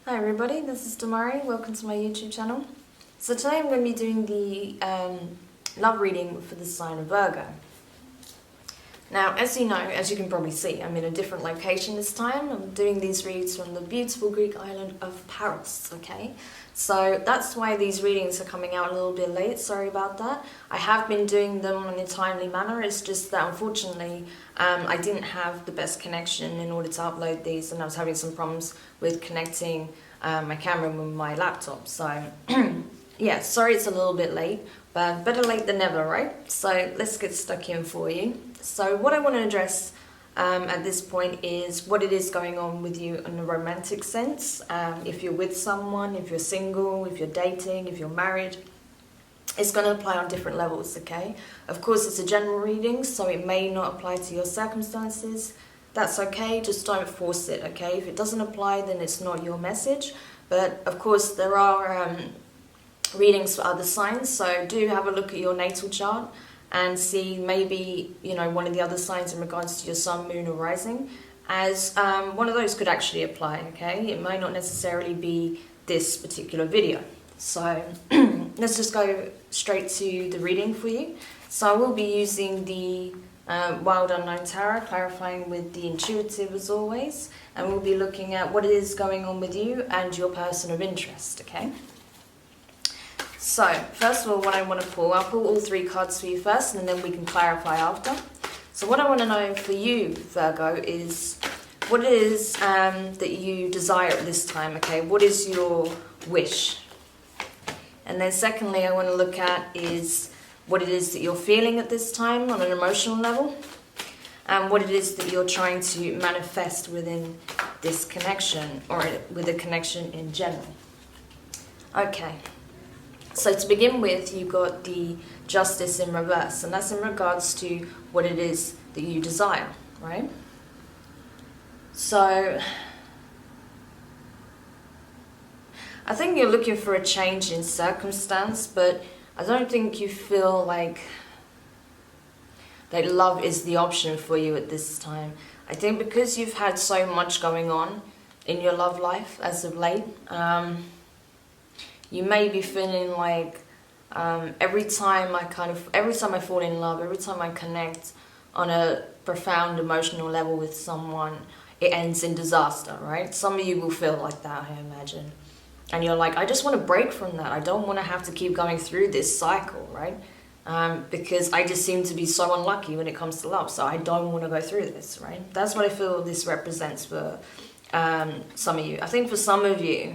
Hi everybody, this is Demari. Welcome to my YouTube channel. So today I'm going to be doing the love reading for the sign of Virgo. Now, as you know, as you can probably see, I'm in a different location this time. I'm doing these reads from the beautiful Greek island of Paris, okay? So that's why these readings are coming out a little bit late, sorry about that. I have been doing them in a timely manner, it's just that unfortunately I didn't have the best connection in order to upload these, and I was having some problems with connecting my camera with my laptop. So yeah, sorry it's a little bit late, but better late than never, right? So let's get stuck in for you. So what I want to address at this point is what it is going on with you in a romantic sense. If you're with someone, if you're single, if you're dating, if you're married, it's going to apply on different levels, okay? Of course, it's a general reading, so it may not apply to your circumstances. That's okay, just don't force it, okay? If it doesn't apply, then it's not your message. But of course, there are readings for other signs, so do have a look at your natal chart and see maybe, you know, one of the other signs in regards to your sun, moon or rising, as one of those could actually apply, okay? It may not necessarily be this particular video. So let's just go straight to the reading for you. So I will be using the Wild Unknown Tarot, clarifying with the intuitive as always, and we'll be looking at what is going on with you and your person of interest, okay? So, first of all, what I want to pull, I'll pull all three cards for you first, and then we can clarify after. So what I want to know for you, Virgo, is what it is that you desire at this time, okay? What is your wish? And then secondly, I want to look at is what it is that you're feeling at this time on an emotional level, and what it is that you're trying to manifest within this connection, or with a connection in general. Okay. So to begin with, you've got the Justice in reverse, and that's in regards to what it is that you desire, right? So I think you're looking for a change in circumstance, but I don't think you feel like that love is the option for you at this time. I think because you've had so much going on in your love life as of late, you may be feeling like every time I fall in love, every time I connect on a profound emotional level with someone, it ends in disaster, right? Some of you will feel like that, I imagine. And you're like, I just want to break from that. I don't want to have to keep going through this cycle, right? Because I just seem to be so unlucky when it comes to love, so I don't want to go through this, right? That's what I feel this represents for some of you. I think for some of you,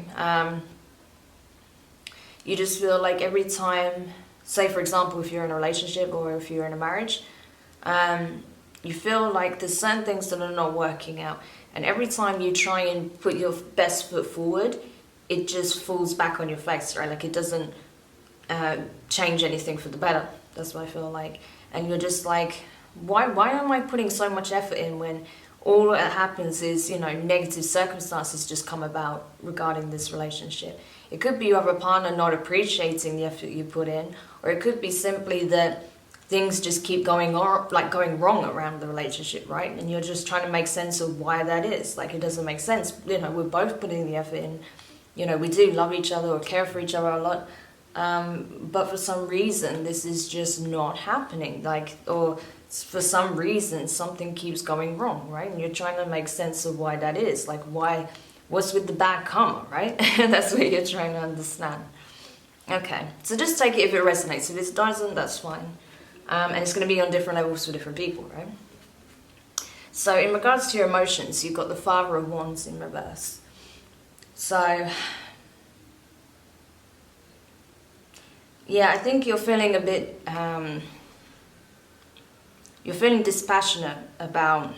you just feel like every time, say for example, if you're in a relationship or if you're in a marriage, you feel like there's certain things that are not working out. And every time you try and put your best foot forward, it just falls back on your face, right? Like it doesn't change anything for the better. That's what I feel like. And you're just like, why am I putting so much effort in when all that happens is, you know, negative circumstances just come about regarding this relationship? It could be you have a partner not appreciating the effort you put in, or it could be simply that things just keep going wrong around the relationship, right? And you're just trying to make sense of why that is. Like, it doesn't make sense. You know, we're both putting the effort in. You know, we do love each other or care for each other a lot. But for some reason, this is just not happening. Like, or for some reason, something keeps going wrong, right? And you're trying to make sense of why that is. Like, what's with the bad karma, right? That's what you're trying to understand. Okay, so just take it if it resonates. If it doesn't, that's fine. And it's going to be on different levels for different people, right? So in regards to your emotions, you've got the Father of Wands in reverse. So, yeah, I think you're feeling a bit, you're feeling dispassionate about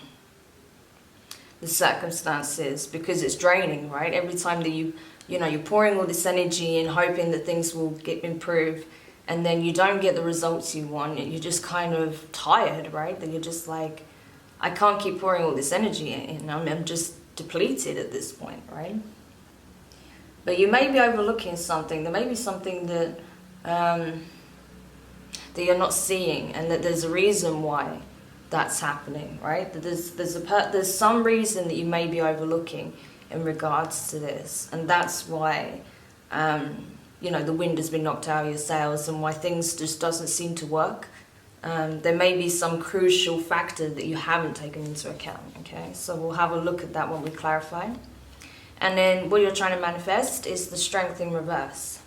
the circumstances because it's draining, right? Every time that you're pouring all this energy in hoping that things will get improved, and then you don't get the results you want, you're just kind of tired, right? That you're just like, I can't keep pouring all this energy in. I'm just depleted at this point, right? But you may be overlooking something. There may be something that that you're not seeing, and that there's a reason why that's happening, right? That there's some reason that you may be overlooking in regards to this. And that's why, you know, the wind has been knocked out of your sails and why things just doesn't seem to work. There may be some crucial factor that you haven't taken into account, okay? So we'll have a look at that when we clarify. And then what you're trying to manifest is the strength in reverse.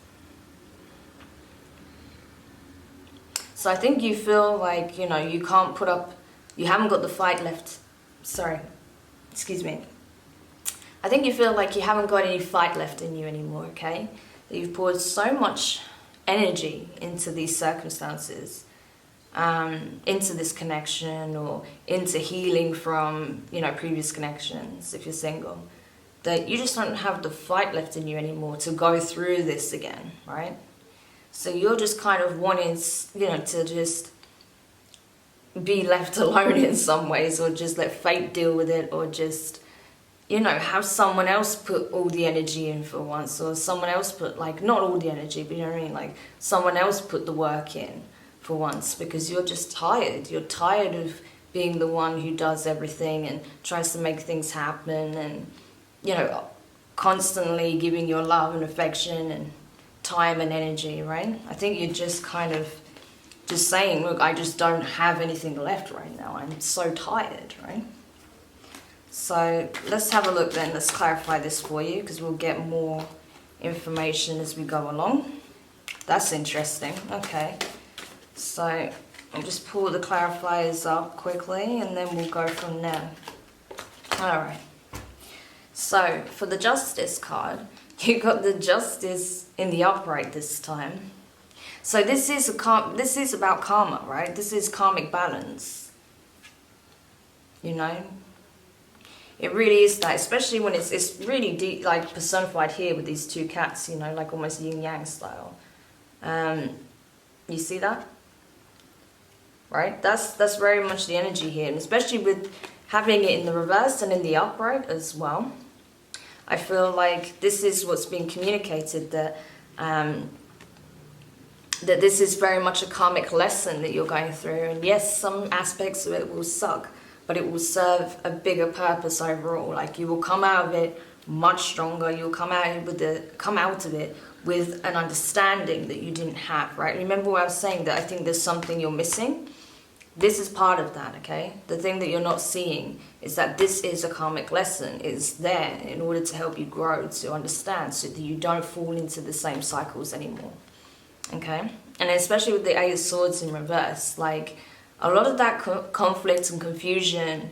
So I think you feel like, you know, you can't put up, you haven't got the fight left. Sorry, excuse me. I think you feel like you haven't got any fight left in you anymore, okay? That you've poured so much energy into these circumstances, into this connection, or into healing from, you know, previous connections if you're single, that you just don't have the fight left in you anymore to go through this again, right? So you're just kind of wanting, you know, to just be left alone in some ways, or just let fate deal with it, or just, you know, have someone else put all the energy in for once, or someone else put, like, not all the energy, but you know what I mean, like, someone else put the work in for once, because you're just tired. You're tired of being the one who does everything and tries to make things happen, and, you know, constantly giving your love and affection and time and energy, right? I think you're just kind of just saying, look, I just don't have anything left right now. I'm so tired, right? So let's have a look then. Let's clarify this for you, because we'll get more information as we go along. That's interesting. Okay. So I'll just pull the clarifiers up quickly and then we'll go from there. All right. So for the Justice card, you got the Justice in the upright this time. So this is about karma, right? This is karmic balance. You know? It really is that, especially when it's really deep, like personified here with these two cats, you know, like almost yin-yang style. You see that? Right? That's very much the energy here, and especially with having it in the reverse and in the upright as well. I feel like this is what's being communicated, that that this is very much a karmic lesson that you're going through. And yes, some aspects of it will suck, but it will serve a bigger purpose overall. Like, you will come out of it much stronger. You'll come out of it with an understanding that you didn't have, right? Remember what I was saying, that I think there's something you're missing? This is part of that, okay? The thing that you're not seeing is that this is a karmic lesson. It's there in order to help you grow, to understand, so that you don't fall into the same cycles anymore, okay? And especially with the Eight of Swords in reverse, like, a lot of that conflict and confusion,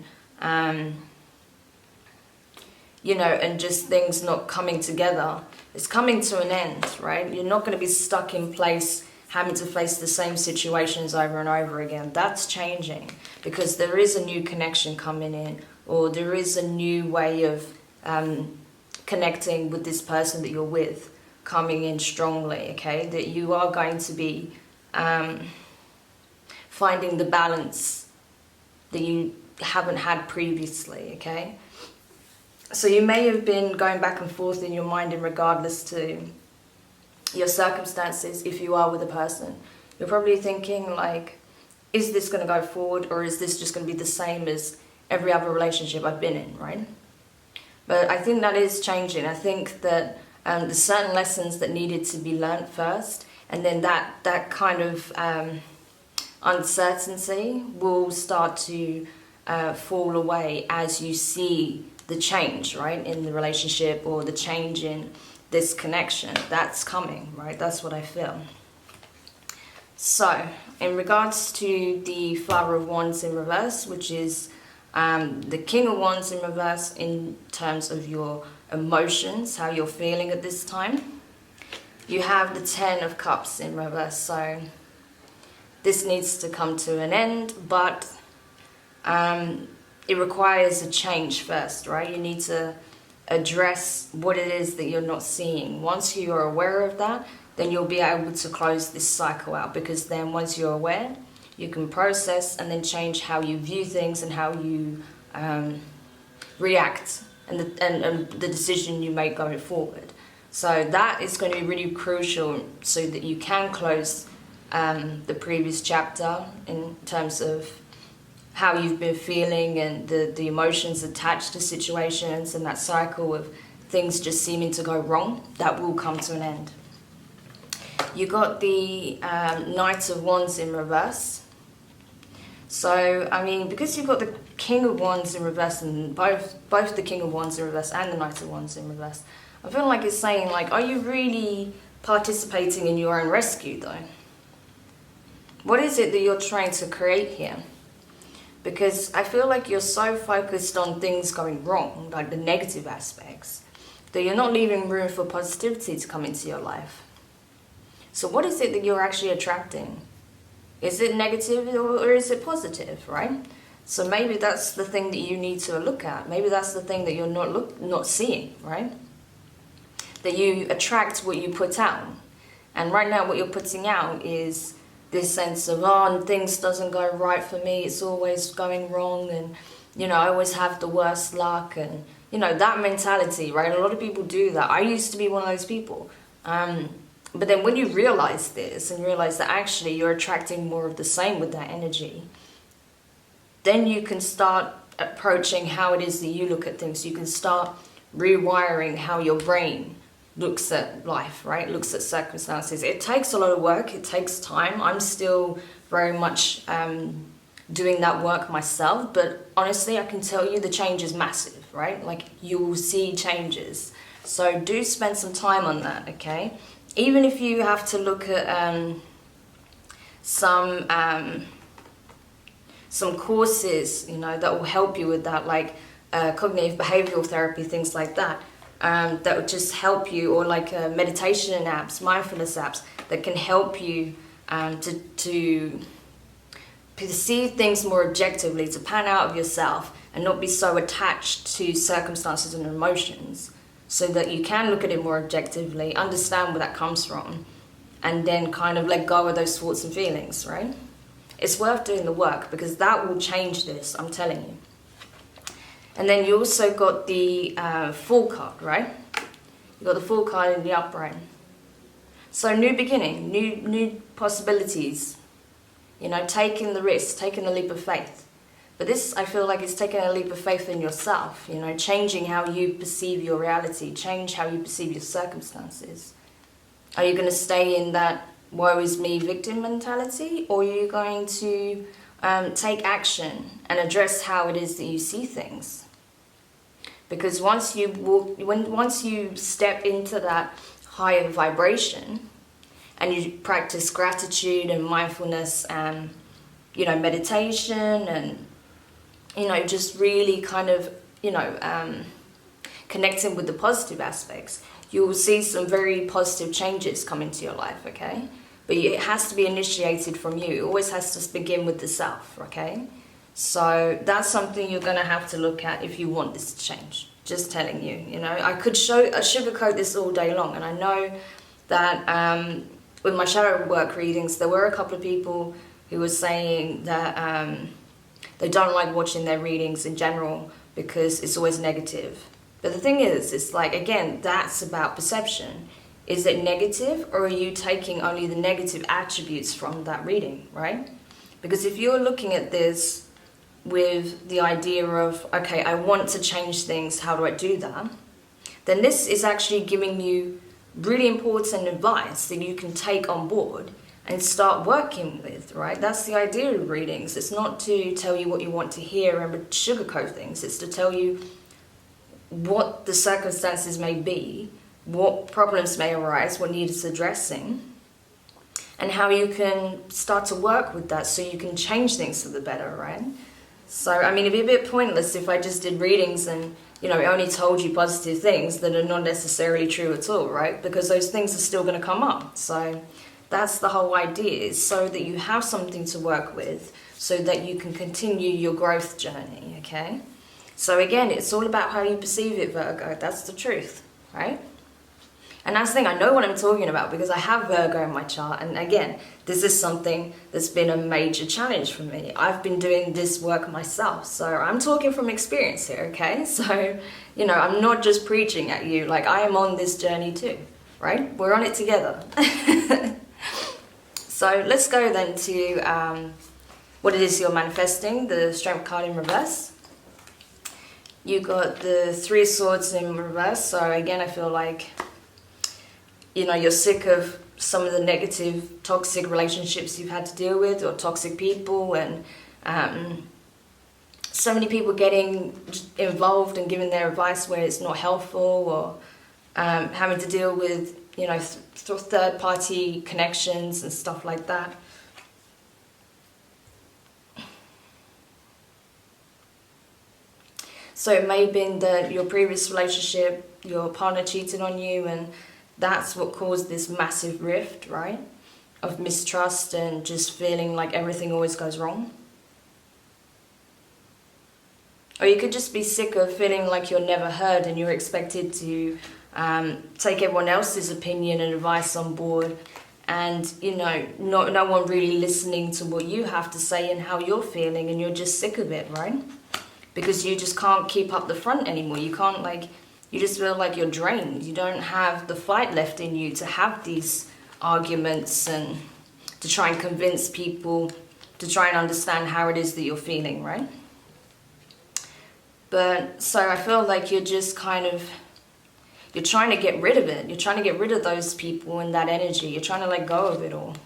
you know, and just things not coming together, is coming to an end, right? You're not going to be stuck in place having to face the same situations over and over again. That's changing, because there is a new connection coming in, or there is a new way of connecting with this person that you're with coming in strongly, okay? That you are going to be finding the balance that you haven't had previously, okay? So you may have been going back and forth in your mind in regardless to your circumstances. If you are with a person, you're probably thinking, like, is this going to go forward, or is this just going to be the same as every other relationship I've been in, right? But I think that is changing. I think that there's certain lessons that needed to be learnt first, and then that kind of uncertainty will start to fall away as you see the change, right, in the relationship, or the change in this connection. That's coming, right? That's what I feel. So in regards to the Flower of Wands in reverse, which is the King of Wands in reverse, in terms of your emotions, how you're feeling at this time, you have the Ten of Cups in reverse. So this needs to come to an end, but it requires a change first, right? You need to address what it is that you're not seeing. Once you're aware of that, then you'll be able to close this cycle out, because then once you're aware, you can process and then change how you view things and how you react, and the decision you make going forward. So that is going to be really crucial, so that you can close the previous chapter in terms of how you've been feeling and the emotions attached to situations and that cycle of things just seeming to go wrong, that will come to an end. You got the Knight of Wands in reverse. So, I mean, because you've got the King of Wands in reverse and both the King of Wands in reverse and the Knight of Wands in reverse, I feel like it's saying, like, are you really participating in your own rescue, though? What is it that you're trying to create here? Because I feel like you're so focused on things going wrong, like the negative aspects, that you're not leaving room for positivity to come into your life. So what is it that you're actually attracting? Is it negative or is it positive, right? So maybe that's the thing that you need to look at. Maybe that's the thing that you're not seeing, right? That you attract what you put out. And right now what you're putting out is this sense of, oh, things doesn't go right for me, it's always going wrong, and, you know, I always have the worst luck, and, you know, that mentality, right? A lot of people do that. I used to be one of those people. But then when you realize this and realize that actually you're attracting more of the same with that energy, then you can start approaching how it is that you look at things. You can start rewiring how your brain looks at life, right? Looks at circumstances. It takes a lot of work. It takes time. I'm still very much doing that work myself. But honestly, I can tell you the change is massive, right? Like, you will see changes. So do spend some time on that, okay? Even if you have to look at some courses, you know, that will help you with that, like cognitive behavioral therapy, things like that, that would just help you, or like meditation apps, mindfulness apps that can help you to perceive things more objectively, to pan out of yourself and not be so attached to circumstances and emotions, so that you can look at it more objectively, understand where that comes from, and then kind of let go of those thoughts and feelings, right? It's worth doing the work, because that will change this, I'm telling you. And then you also got the Fool card, right? You got the Fool card in the upright. So new beginning, new possibilities, you know, taking the risk, taking the leap of faith. But this, I feel like, is taking a leap of faith in yourself, you know, changing how you perceive your reality, change how you perceive your circumstances. Are you going to stay in that woe is me victim mentality, or are you going to take action and address how it is that you see things? Because once you step into that higher vibration and you practice gratitude and mindfulness and, you know, meditation and, you know, just really kind of, you know, connecting with the positive aspects, you will see some very positive changes come into your life, okay? But it has to be initiated from you. It always has to begin with the self, okay? So that's something you're going to have to look at if you want this to change. Just telling you, you know. I could sugarcoat this all day long, and I know that with my shadow work readings, there were a couple of people who were saying that they don't like watching their readings in general because it's always negative. But the thing is, it's like, again, that's about perception. Is it negative, or are you taking only the negative attributes from that reading, right? Because if you're looking at this with the idea of, okay, I want to change things, how do I do that? Then this is actually giving you really important advice that you can take on board and start working with, right? That's the idea of readings. It's not to tell you what you want to hear and sugarcoat things. It's to tell you what the circumstances may be, what problems may arise, what needs addressing, and how you can start to work with that so you can change things for the better, right? So, I mean, it'd be a bit pointless if I just did readings and, you know, only told you positive things that are not necessarily true at all, right? Because those things are still going to come up. So that's the whole idea, is so that you have something to work with so that you can continue your growth journey, okay? So again, it's all about how you perceive it, Virgo. That's the truth, right? And that's the thing, I know what I'm talking about because I have Virgo in my chart. And again, this is something that's been a major challenge for me. I've been doing this work myself. So I'm talking from experience here, okay? So, you know, I'm not just preaching at you. Like, I am on this journey too, right? We're on it together. So let's go then to what it is you're manifesting, the Strength card in reverse. You got the Three of Swords in reverse. So again, I feel like, you know, you're sick of some of the negative, toxic relationships you've had to deal with, or toxic people, and so many people getting involved and giving their advice where it's not helpful, or having to deal with, you know, third-party connections and stuff like that. So it may have been that your previous relationship, your partner cheated on you, and that's what caused this massive rift, right? Of mistrust and just feeling like everything always goes wrong. Or you could just be sick of feeling like you're never heard and you're expected to take everyone else's opinion and advice on board, and, you know, no one really listening to what you have to say and how you're feeling, and you're just sick of it, right? Because you just can't keep up the front anymore. You can't, like, you just feel like you're drained. You don't have the fight left in you to have these arguments and to try and convince people to try and understand how it is that you're feeling, right? But so I feel like you're just kind of, you're trying to get rid of it. You're trying to get rid of those people and that energy. You're trying to let go of it all.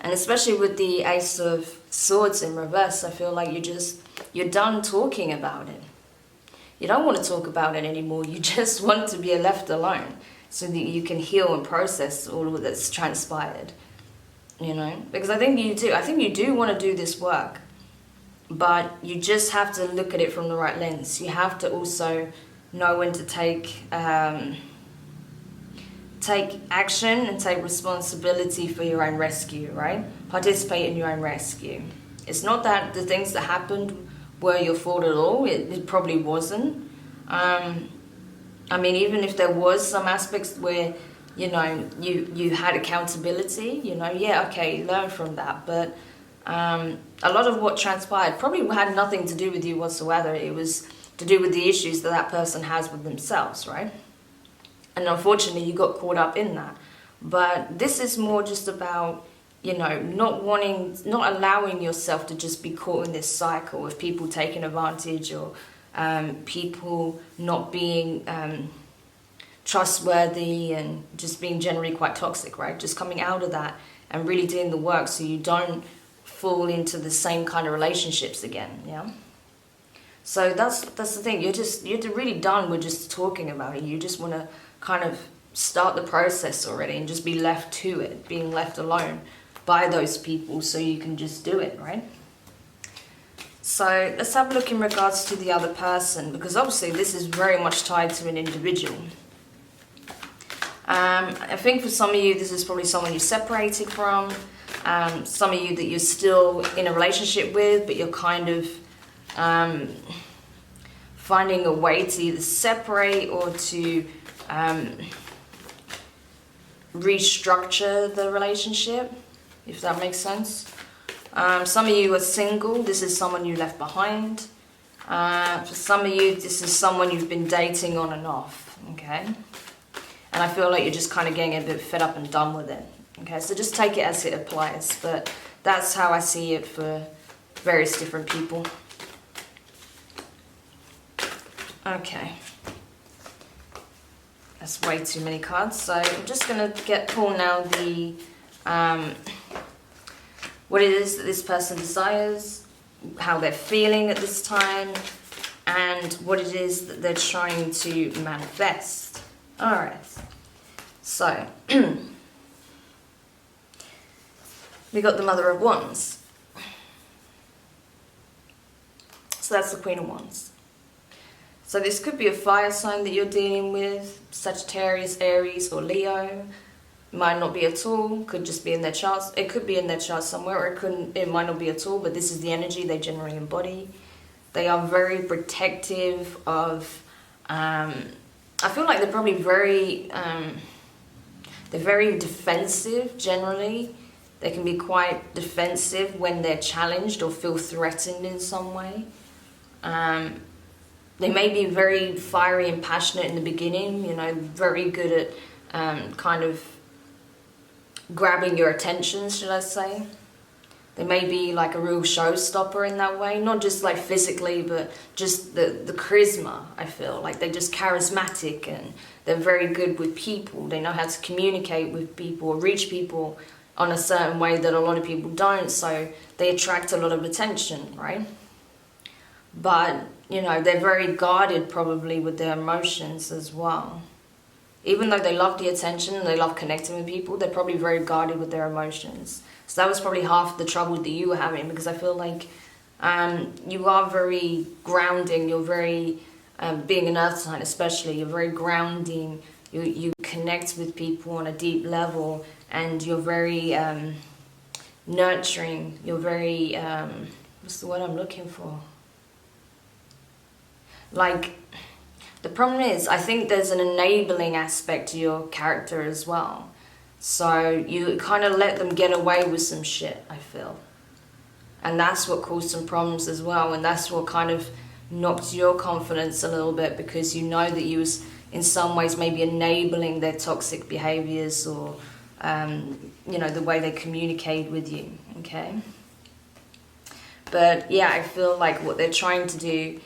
And especially with the Ace of Swords in reverse, I feel like you're done talking about it. You don't want to talk about it anymore. You just want to be left alone so that you can heal and process all of that's transpired, you know? Because I think you do. I think you do want to do this work, but you just have to look at it from the right lens. You have to also know when to take action and take responsibility for your own rescue, right? Participate in your own rescue. It's not that the things that happened were your fault at all. It probably wasn't. I mean, even if there was some aspects where, you know, you had accountability, you know, yeah, okay, learn from that. But a lot of what transpired probably had nothing to do with you whatsoever. It was to do with the issues that person has with themselves, right? And unfortunately, you got caught up in that. But this is more just about, you know, not allowing yourself to just be caught in this cycle of people taking advantage, or people not being trustworthy and just being generally quite toxic, right? Just coming out of that and really doing the work so you don't fall into the same kind of relationships again, yeah? So that's the thing. You're really done with just talking about it. You just want to kind of start the process already and just be left to it, being left alone by those people so you can just do it, right? So let's have a look in regards to the other person, because obviously this is very much tied to an individual. I think for some of you, this is probably someone you separated from, some of you that you're still in a relationship with, but you're kind of finding a way to either separate or to restructure the relationship, if that makes sense. Some of you are single. This is someone you left behind. For some of you, this is someone you've been dating on and off, okay? And I feel like you're just kind of getting a bit fed up and done with it, okay? So just take it as it applies, but that's how I see it for various different people. Okay. That's way too many cards, so I'm just going to pull now the what it is that this person desires, how they're feeling at this time, and what it is that they're trying to manifest. Alright, so we got the Mother of Wands. So that's the Queen of Wands. So this could be a fire sign that you're dealing with, Sagittarius, Aries, or Leo. Might not be at all, could just be in their charts. It could be in their charts somewhere, or it might not be at all, but this is the energy they generally embody. They are very protective of, I feel like they're probably they're very defensive generally. They can be quite defensive when they're challenged or feel threatened in some way. They may be very fiery and passionate in the beginning, you know, very good at kind of grabbing your attention, should I say. They may be like a real showstopper in that way, not just like physically, but just the charisma. I feel like they're just charismatic and they're very good with people. They know how to communicate with people or reach people on a certain way that a lot of people don't, so they attract a lot of attention, right? But, you know, they're very guarded probably with their emotions as well. Even though they love the attention and they love connecting with people, they're probably very guarded with their emotions. So that was probably half the trouble that you were having, because I feel like you are very grounding. You're very, being an earth sign especially, you're very grounding. You connect with people on a deep level, and you're very nurturing. You're very, what's the word I'm looking for? Like, the problem is, I think there's an enabling aspect to your character as well. So you kind of let them get away with some shit, I feel. And that's what caused some problems as well. And that's what kind of knocked your confidence a little bit, because you know that you was in some ways maybe enabling their toxic behaviors, or, you know, the way they communicate with you, okay? But yeah, I feel like what they're trying to do,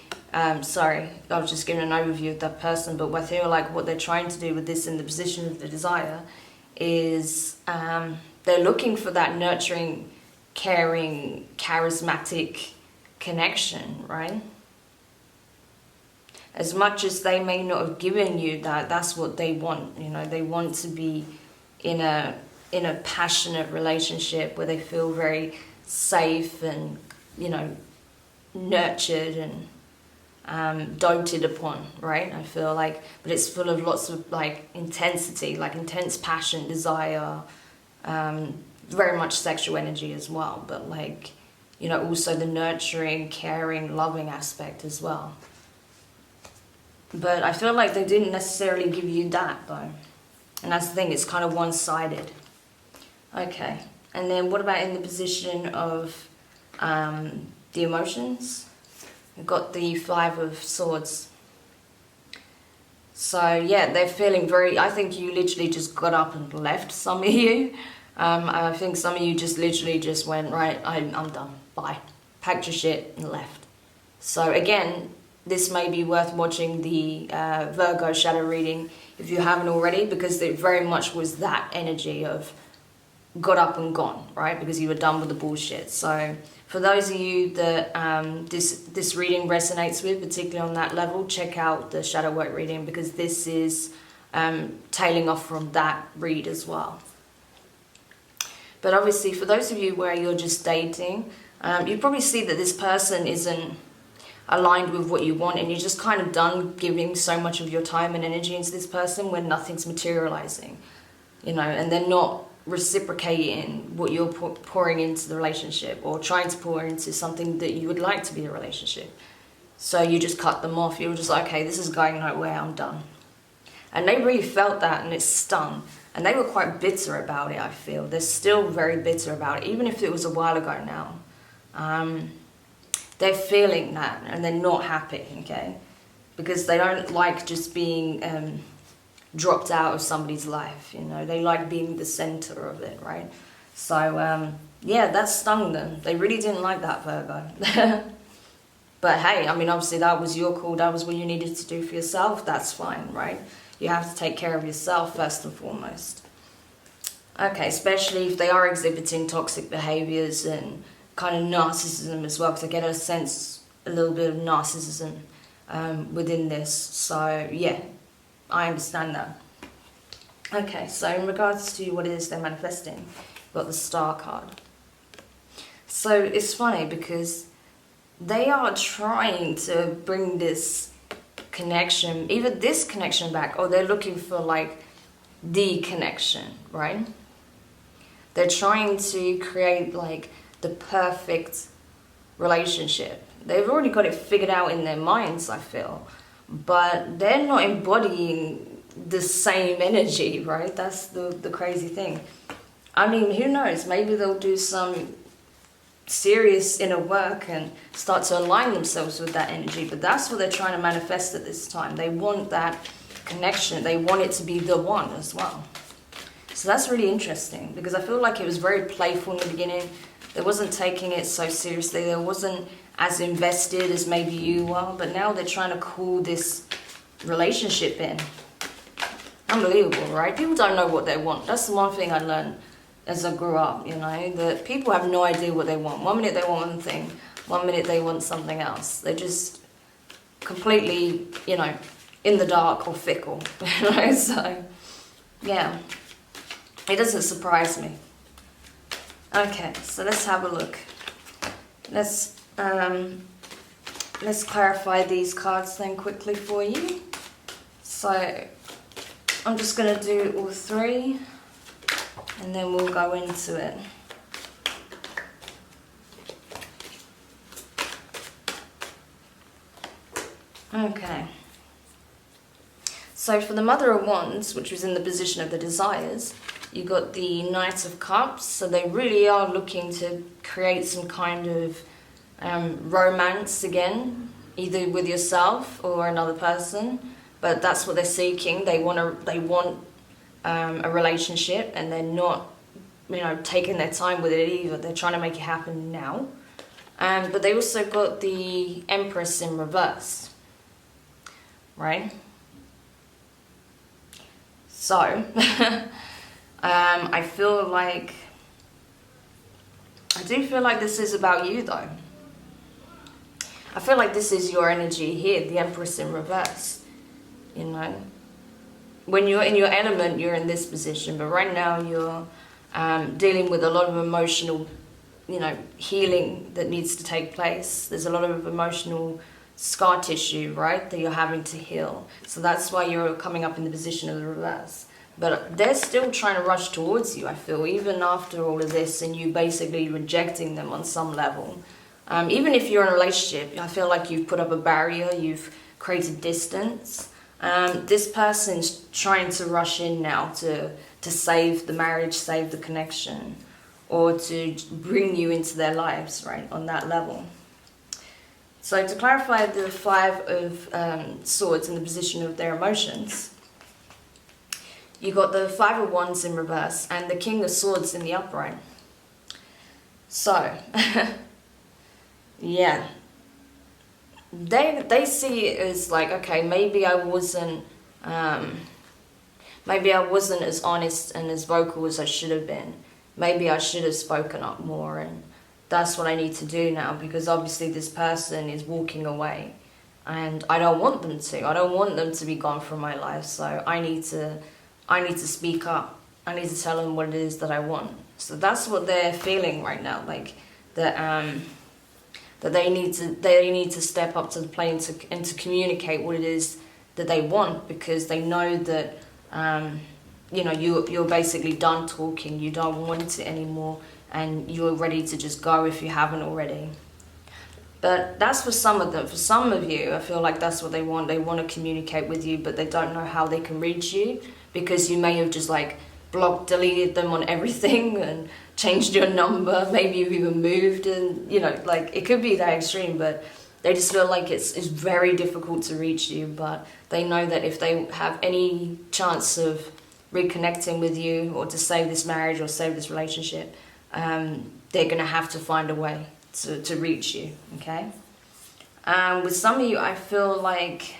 sorry, I was just giving an overview of that person, but I feel like what they're trying to do with this in the position of the desire is they're looking for that nurturing, caring, charismatic connection, right? As much as they may not have given you that, that's what they want. You know, they want to be in a passionate relationship where they feel very safe and, you know, nurtured and doted upon, right? I feel like, but it's full of lots of like intensity, like intense passion, desire, very much sexual energy as well, but like, you know, also the nurturing, caring, loving aspect as well. But I feel like they didn't necessarily give you that though. And that's the thing, it's kind of one-sided. Okay, and then what about in the position of the emotions? We've got the 5 of Swords. So yeah, they're feeling very, I think you literally just got up and left, some of you. I think some of you just literally just went, right, I'm done, bye. Packed your shit and left. So again, this may be worth watching the Virgo shadow reading if you haven't already, because it very much was that energy of got up and gone, right? Because you were done with the bullshit. So for those of you that this reading resonates with, particularly on that level, check out the shadow work reading, because this is tailing off from that read as well. But obviously, for those of you where you're just dating, you probably see that this person isn't aligned with what you want, and you're just kind of done giving so much of your time and energy into this person when nothing's materializing, you know, and they're not reciprocating what you're pouring into the relationship, or trying to pour into something that you would like to be a relationship. So you just cut them off. You're just like, okay, this is going nowhere, I'm done. And they really felt that, and it stung. And they were quite bitter about it, I feel. They're still very bitter about it, even if it was a while ago now. They're feeling that, and they're not happy, okay? Because they don't like just being dropped out of somebody's life, you know? They like being the center of it, right? So, yeah, that stung them. They really didn't like that, Virgo. But hey, I mean, obviously that was your call. That was what you needed to do for yourself. That's fine, right? You have to take care of yourself first and foremost. Okay, especially if they are exhibiting toxic behaviors and kind of narcissism as well, because I get a sense, a little bit of narcissism within this. So yeah, I understand that. Okay, so in regards to what it is they're manifesting, we've got the Star card. So it's funny because they are trying to bring this connection, either this connection back, or they're looking for like the connection, right? They're trying to create like the perfect relationship. They've already got it figured out in their minds, I feel, but they're not embodying the same energy, right? That's the crazy thing. I mean, who knows? Maybe they'll do some serious inner work and start to align themselves with that energy, but that's what they're trying to manifest at this time. They want that connection. They want it to be the one as well. So that's really interesting, because I feel like it was very playful in the beginning, They wasn't taking it so seriously. They wasn't as invested as maybe you are. But now they're trying to call this relationship in. Unbelievable, right? People don't know what they want. That's the one thing I learned as I grew up, you know, that people have no idea what they want. 1 minute they want one thing, 1 minute they want something else. They're just completely, you know, in the dark or fickle, you know, so, yeah. It doesn't surprise me. Okay, so let's have a look. Let's clarify these cards then quickly for you. So, I'm just going to do all 3. And then we'll go into it. Okay. So for the Mother of Wands, which was in the position of the desires, you got the Knight of Cups. So they really are looking to create some kind of romance again, either with yourself or another person. But that's what they're seeking. They want a relationship, and they're not, you know, taking their time with it either. They're trying to make it happen now. But they also got the Empress in reverse, right? So, I do feel like this is about you though. I feel like this is your energy here, the Empress in reverse, you know. When you're in your element, you're in this position, but right now you're dealing with a lot of emotional, you know, healing that needs to take place. There's a lot of emotional scar tissue, right, that you're having to heal. So that's why you're coming up in the position of the reverse. But they're still trying to rush towards you, I feel, even after all of this and you basically rejecting them on some level. Even if you're in a relationship, I feel like you've put up a barrier, you've created distance. This person's trying to rush in now to save the marriage, save the connection, or to bring you into their lives, right, on that level. So to clarify the 5 of Swords in the position of their emotions, you got the 5 of Wands in reverse and the King of Swords in the upright. So, yeah. They see it as like, okay, maybe I wasn't as honest and as vocal as I should have been. Maybe I should have spoken up more, and that's what I need to do now, because obviously this person is walking away and I don't want them to. I don't want them to be gone from my life, so I need to speak up. I need to tell them what it is that I want. So that's what they're feeling right now, like that they need to step up to the plate and to communicate what it is that they want, because they know that you know, you're basically done talking, you don't want it anymore, and you're ready to just go if you haven't already. But that's for some of them. For some of you, I feel like that's what they want. They want to communicate with you, but they don't know how they can reach you, because you may have just like blocked, deleted them on everything and changed your number. Maybe you've even moved, and you know, like it could be that extreme, but they just feel like it's very difficult to reach you. But they know that if they have any chance of reconnecting with you, or to save this marriage or save this relationship, they're going to have to find a way to reach you, okay? With some of you, I feel like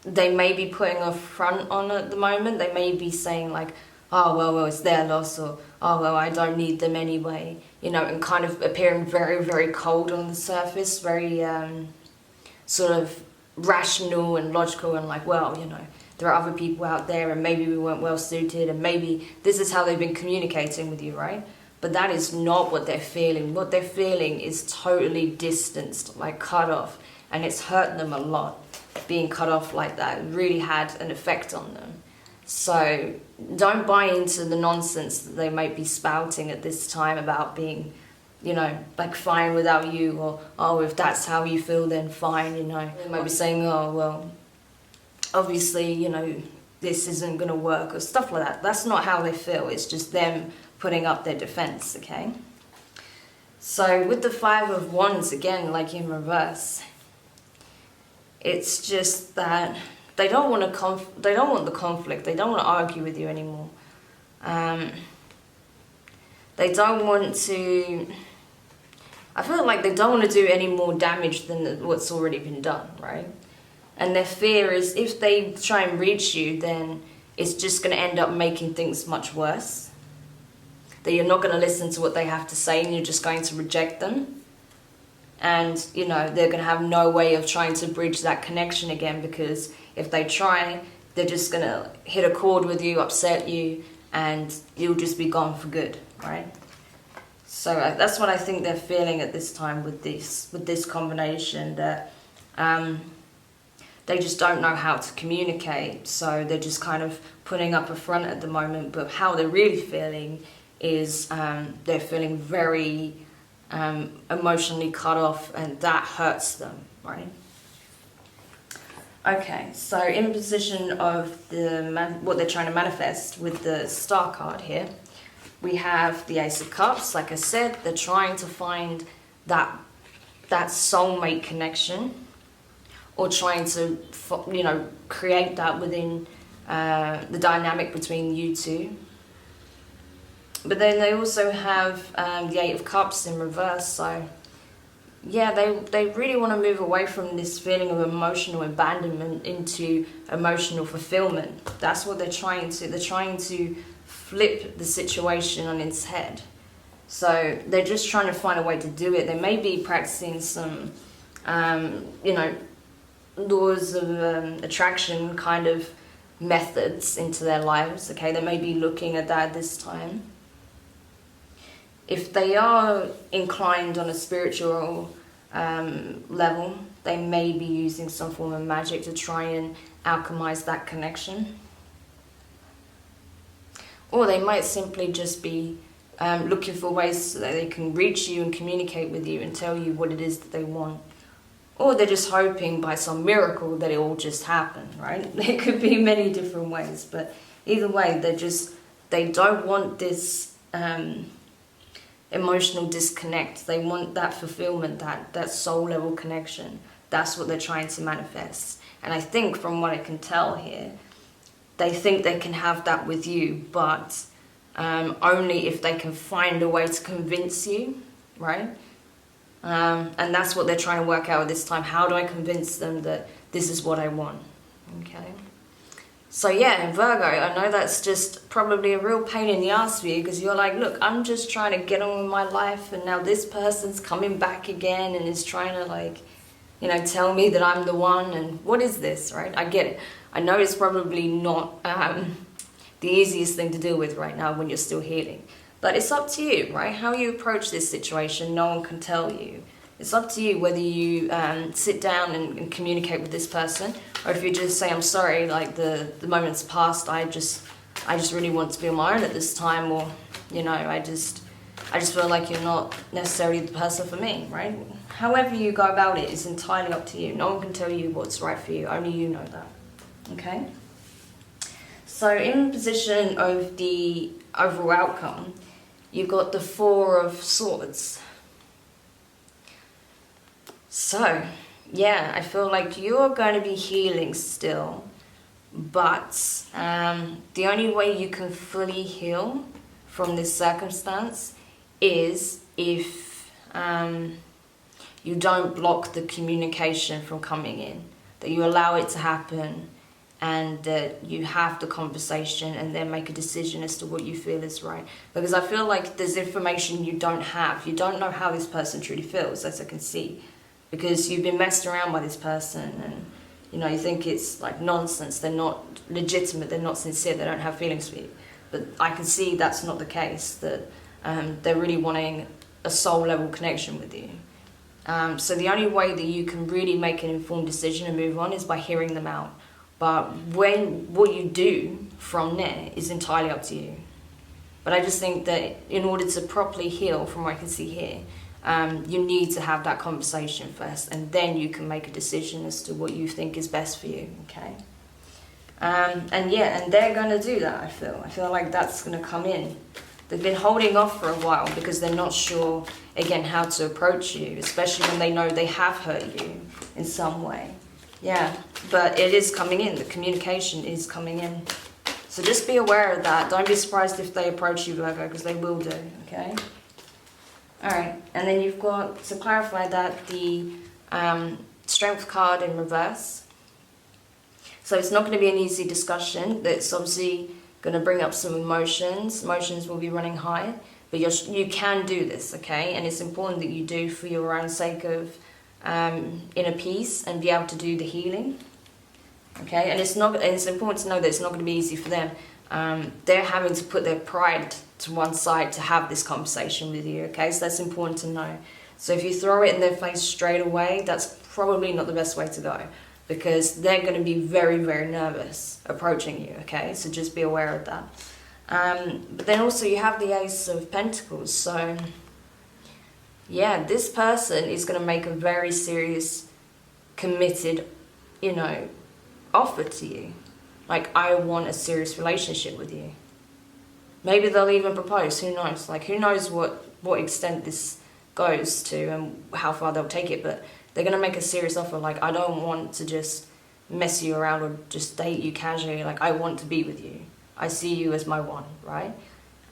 they may be putting a front on at the moment. They may be saying like, oh, well, it's their loss, or, oh, well, I don't need them anyway, you know, and kind of appearing very, very cold on the surface, very sort of rational and logical, and like, well, you know, there are other people out there, and maybe we weren't well suited, and maybe this is how they've been communicating with you, right? But that is not what they're feeling. What they're feeling is totally distanced, like cut off, and it's hurt them a lot. Being cut off like that, it really had an effect on them. So don't buy into the nonsense that they might be spouting at this time about being, you know, like fine without you, or, oh, if that's how you feel, then fine, you know. They might be saying, oh, well, obviously, you know, this isn't going to work, or stuff like that. That's not how they feel. It's just them putting up their defense, okay? So with the 5 of Wands, again, like in reverse, it's just that they don't want the conflict. They don't want to argue with you anymore. They don't want to... I feel like they don't want to do any more damage than what's already been done, right? And their fear is if they try and reach you, then it's just going to end up making things much worse. That you're not going to listen to what they have to say and you're just going to reject them. And, you know, they're going to have no way of trying to bridge that connection again, because if they try, they're just going to hit a chord with you, upset you, and you'll just be gone for good, right? So that's what I think they're feeling at this time with this combination, that they just don't know how to communicate. So they're just kind of putting up a front at the moment, but how they're really feeling is they're feeling very emotionally cut off, and that hurts them, right? Okay, so in position of what they're trying to manifest with the Star card here, we have the Ace of Cups. Like I said, they're trying to find that soulmate connection, or trying to, you know, create that within the dynamic between you two. But then they also have the Eight of Cups in reverse. So yeah, they really want to move away from this feeling of emotional abandonment into emotional fulfillment. That's what they're trying to. They're trying to flip the situation on its head. So they're just trying to find a way to do it. They may be practicing some, you know, laws of attraction kind of methods into their lives. Okay, they may be looking at that this time. If they are inclined on a spiritual level, they may be using some form of magic to try and alchemize that connection. Or they might simply just be looking for ways so that they can reach you and communicate with you and tell you what it is that they want. Or they're just hoping by some miracle that it will just happen, right? There could be many different ways, but either way, they don't want this emotional disconnect. They want that fulfillment, that soul level connection. That's what they're trying to manifest. And I think from what I can tell here, they think they can have that with you, but only if they can find a way to convince you, right? And that's what they're trying to work out at this time. How do I convince them that this is what I want? Okay. So yeah, Virgo, I know that's just probably a real pain in the ass for you, because you're like, look, I'm just trying to get on with my life, and now this person's coming back again and is trying to, like, you know, tell me that I'm the one, and what is this, right? I get it. I know it's probably not the easiest thing to deal with right now when you're still healing. But it's up to you, right? How you approach this situation, no one can tell you. It's up to you whether you sit down and communicate with this person, or if you just say, I'm sorry, like the moment's passed, I just really want to be on my own at this time, or, you know, I just feel like you're not necessarily the person for me, right? However you go about it is entirely up to you. No one can tell you what's right for you, only you know that, okay? So in position of the overall outcome, you've got the Four of Swords. So, yeah, I feel like you're going to be healing still, but the only way you can fully heal from this circumstance is if you don't block the communication from coming in, that you allow it to happen, and that you have the conversation and then make a decision as to what you feel is right. Because I feel like there's information you don't have. You don't know how this person truly feels, as I can see. Because you've been messed around by this person, and, you know, you think it's like nonsense. They're not legitimate, they're not sincere, they don't have feelings for you. But I can see that's not the case, that they're really wanting a soul level connection with you. So the only way that you can really make an informed decision and move on is by hearing them out. But what you do from there is entirely up to you. But I just think that in order to properly heal, from what I can see here, you need to have that conversation first, and then you can make a decision as to what you think is best for you, okay? And yeah, and they're going to do that, I feel like that's going to come in. They've been holding off for a while because they're not sure, again, how to approach you, especially when they know they have hurt you in some way. Yeah, but it is coming in. The communication is coming in. So just be aware of that. Don't be surprised if they approach you, Virgo, because they will do, okay? Alright, and then you've got, to clarify that, the Strength card in reverse. So it's not going to be an easy discussion. That's obviously going to bring up some emotions. Emotions will be running high. But you can do this, okay? And it's important that you do for your own sake of inner peace and be able to do the healing. Okay, and it's important to know that it's not going to be easy for them. They're having to put their pride to one side to have this conversation with you, okay? So that's important to know. So if you throw it in their face straight away, that's probably not the best way to go, because they're going to be very, very nervous approaching you, okay? So just be aware of that. But then also you have the Ace of Pentacles. So yeah, this person is going to make a very serious, committed, offer to you. Like, I want a serious relationship with you. Maybe they'll even propose, who knows? Like, who knows what extent this goes to and how far they'll take it, but they're going to make a serious offer. Like, I don't want to just mess you around or just date you casually. Like, I want to be with you. I see you as my one, right?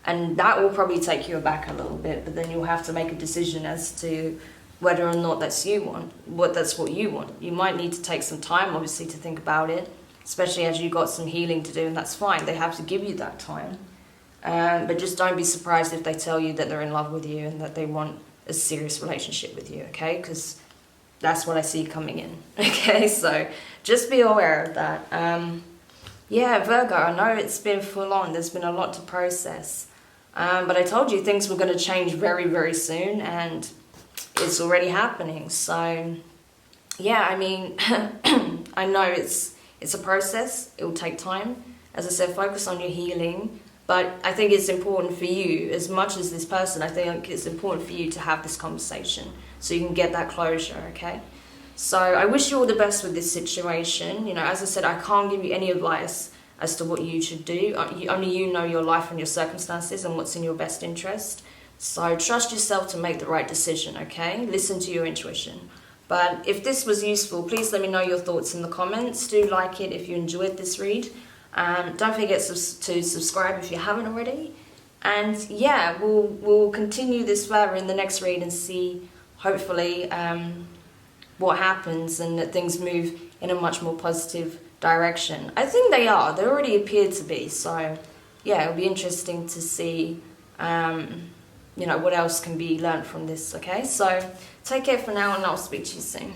And that will probably take you aback a little bit, but then you'll have to make a decision as to whether or not that's what you want. You might need to take some time, obviously, to think about it, especially as you've got some healing to do, and that's fine. They have to give you that time. But just don't be surprised if they tell you that they're in love with you and that they want a serious relationship with you, okay? Because that's what I see coming in, okay? So just be aware of that. Yeah, Virgo, I know it's been full on. There's been a lot to process. But I told you things were going to change very, very soon, and it's already happening. So yeah, I mean, I know it's a process. It will take time. As I said, focus on your healing. But I think it's important for you, as much as this person, I think it's important for you to have this conversation so you can get that closure, okay? So I wish you all the best with this situation. As I said, I can't give you any advice as to what you should do. Only you know your life and your circumstances and what's in your best interest. So trust yourself to make the right decision, okay? Listen to your intuition. But if this was useful, please let me know your thoughts in the comments. Do like it if you enjoyed this read. Don't forget to subscribe if you haven't already. And yeah, we'll continue this further in the next read and see, hopefully, what happens and that things move in a much more positive direction. I think they are. They already appear to be. So yeah, it'll be interesting to see, what else can be learned from this, okay? So take care for now, and I'll speak to you soon.